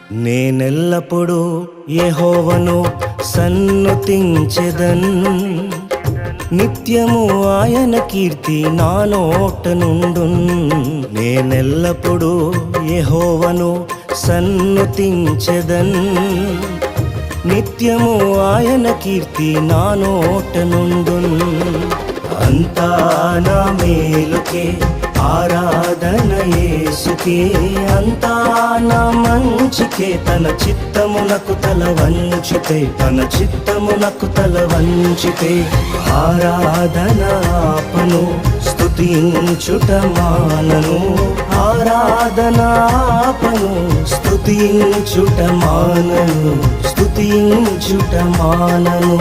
నేనెల్లప్పుడూ యెహోవాను సన్నుతించెదన్, నిత్యము ఆయన కీర్తి నా నోట నుండున్. నేనెల్లప్పుడూ యెహోవాను సన్నుతించెదన్, నిత్యము ఆయన కీర్తి నా నోట నుండున్. అంతా నా మేలుకే ఆరాధన యేసుకే, అంతా నా మంచికే. తన చిత్తమునకు తల వంచితే, తన చిత్తమునకు తల వంచితే ఆరాధన ఆపను, స్తుతించుట మానను. ఆరాధన ఆపను, స్తుతించుట మానను, స్తుతించుట మానను.